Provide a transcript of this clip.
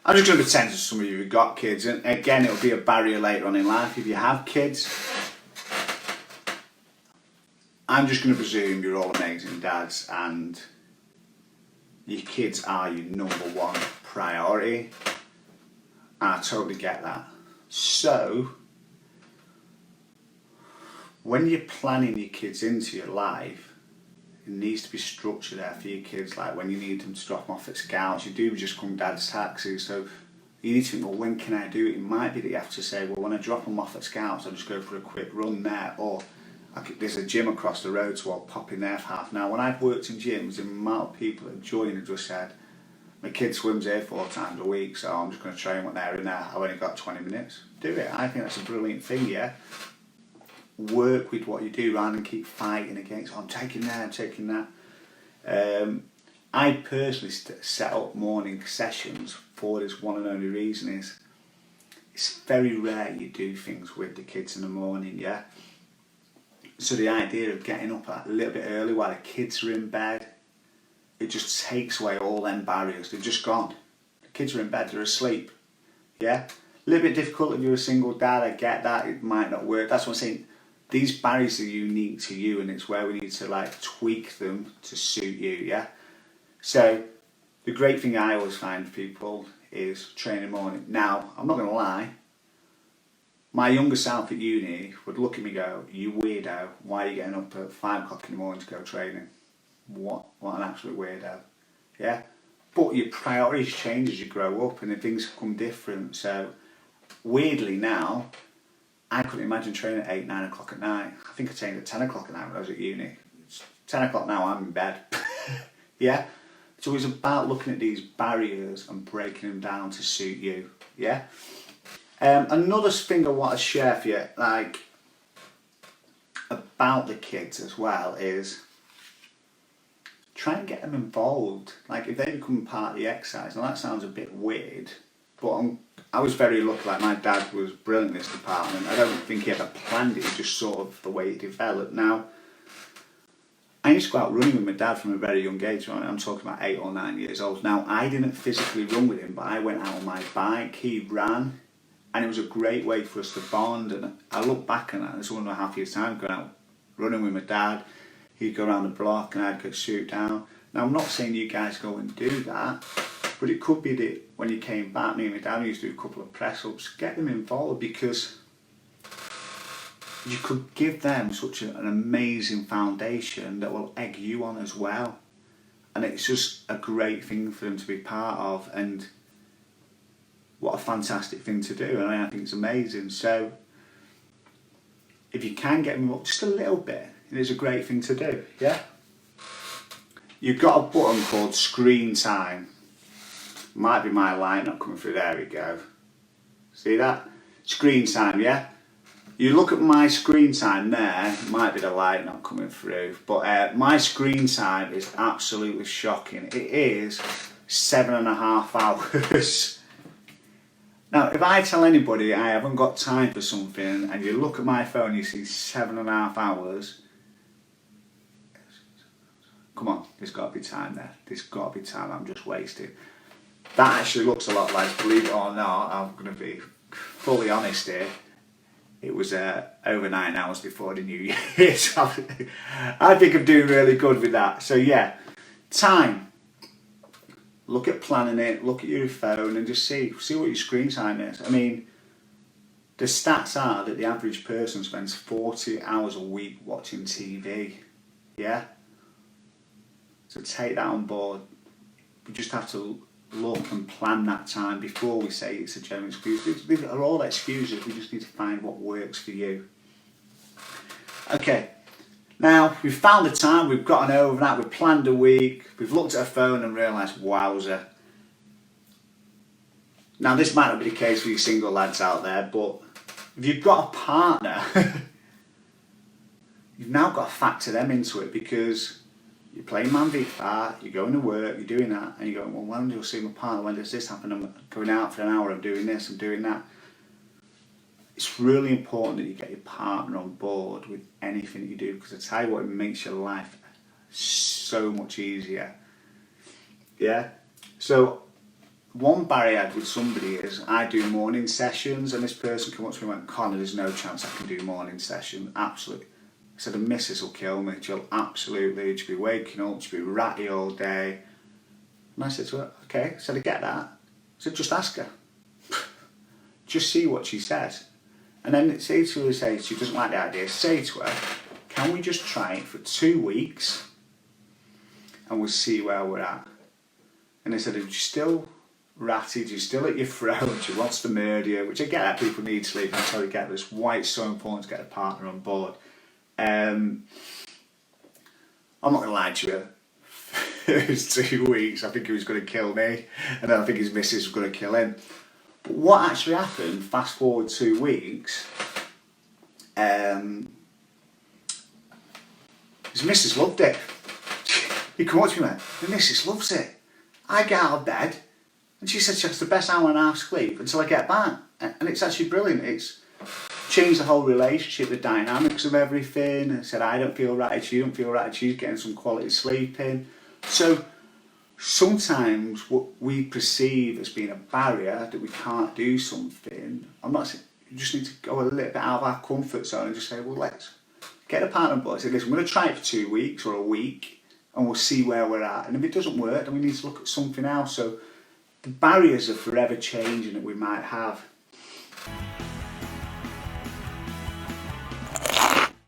I'm just going to pretend to some of you who've got kids, and again, it'll be a barrier later on in life if you have kids. I'm just going to presume you're all amazing dads and your kids are your number one priority. And I totally get that. So, when you're planning your kids into your life, it needs to be structured there for your kids. Like when you need them to drop them off at scouts, you do just come dad's taxi. So you need to think, well, when can I do it? It might be that you have to say, well, when I drop them off at scouts, I'll just go for a quick run there. Or there's a gym across the road, so I'll pop in there for half an hour. When I've worked in gyms, the amount of people that join have just said, my kid swims here 4 times a week, so I'm just going to train when they're in there. I've only got 20 minutes. Do it. I think that's a brilliant thing, yeah? Work with what you do rather than keep fighting against, oh, I'm taking that, I'm taking that. I personally set up morning sessions for this one and only reason is it's very rare you do things with the kids in the morning, yeah? So the idea of getting up a little bit early while the kids are in bed, it just takes away all them barriers. They're just gone. The kids are in bed, they're asleep, yeah? A little bit difficult if you're a single dad, I get that, it might not work. That's what I'm saying. These barriers are unique to you, and it's where we need to like tweak them to suit you, yeah? So the great thing I always find for people is training in the morning. Now, I'm not going to lie, my younger self at uni would look at me and go, you weirdo, why are you getting up at 5 o'clock in the morning to go training? What an absolute weirdo, yeah? But your priorities change as you grow up and then things become different. So weirdly now, I couldn't imagine training at 8, 9 o'clock at night. I think I trained at 10 o'clock at night when I was at uni. It's 10 o'clock now, I'm in bed. Yeah? So it's about looking at these barriers and breaking them down to suit you. Yeah? Another thing I want to share for you, like, about the kids as well, is try and get them involved. Like, if they become part of the exercise, now that sounds a bit weird, but I was very lucky, like my dad was brilliant in this department. I don't think he ever planned it, just sort of the way it developed. Now, I used to go out running with my dad from a very young age. Right? I'm talking about 8 or 9 years old. Now, I didn't physically run with him, but I went out on my bike, he ran, and it was a great way for us to bond. And I look back on that, and it's 1.5 years' time going out running with my dad. He'd go around the block and I'd go shoot down. Now, I'm not saying you guys go and do that, but it could be that when you came back, me and my dad used to do a couple of press-ups, get them involved, because you could give them such an amazing foundation that will egg you on as well. And it's just a great thing for them to be part of, and what a fantastic thing to do, and I think it's amazing. So if you can get them up just a little bit, it is a great thing to do, yeah? You've got a button called screen time. Might be my light not coming through, there we go. See that? Screen time, yeah? You look at my screen time there, might be the light not coming through, but my screen time is absolutely shocking. It is 7.5 hours. Now, if I tell anybody I haven't got time for something, and you look at my phone, you see 7.5 hours, come on, there's got to be time there. There's got to be time I'm just wasting. That actually looks a lot like, believe it or not, I'm going to be fully honest here, it was over 9 hours before the New Year. So I think I'm doing really good with that. So yeah, time. Look at planning it, look at your phone and just see what your screen time is. I mean, the stats are that the average person spends 40 hours a week watching TV. Yeah? So take that on board. We just have to look and plan that time before we say it's a general excuse. These are all excuses, we just need to find what works for you. Okay, now we've found the time, we've gotten over that, we've planned a week, we've looked at a phone and realised, wowzer. Now this might not be the case for you single lads out there, but if you've got a partner, you've now got to factor them into it, because you're playing Man v Far, you're going to work, you're doing that, and you're going, well, when do you see my partner, when does this happen, I'm going out for an hour, I'm doing this, I'm doing that. It's really important that you get your partner on board with anything that you do, because I tell you what, it makes your life so much easier. Yeah? So one barrier I had with somebody is I do morning sessions, and this person came up to me and went, Connor, there's no chance I can do morning session. Absolutely. I said, the missus will kill me. She'll be waking up, she'll be ratty all day. And I said to her, okay. I said, I get that. I said, just ask her. Just see what she says. And then say to her, say she doesn't like the idea, say to her, can we just try it for 2 weeks and we'll see where we're at. And I said, if you're still ratty, you're still at your throat, she wants to murder you, which I get that people need sleep, I totally get this, why it's so important to get a partner on board. I'm not going to lie to you, first 2 weeks I think he was going to kill me, and then I think his missus was going to kill him. But what actually happened, fast forward 2 weeks, his missus loved it. He come up to me and went, the missus loves it. I get out of bed and she said she has the best hour and a half sleep until I get back. And it's actually brilliant. It's changed the whole relationship, the dynamics of everything. I said, I don't feel ratted, she don't feel ratted, she's getting some quality sleep in. So sometimes what we perceive as being a barrier that we can't do something, I'm not saying, you just need to go a little bit out of our comfort zone and just say, well, let's get a partner on board. Say, listen, I'm going to try it for 2 weeks or a week and we'll see where we're at. And if it doesn't work, then we need to look at something else. So the barriers are forever changing that we might have.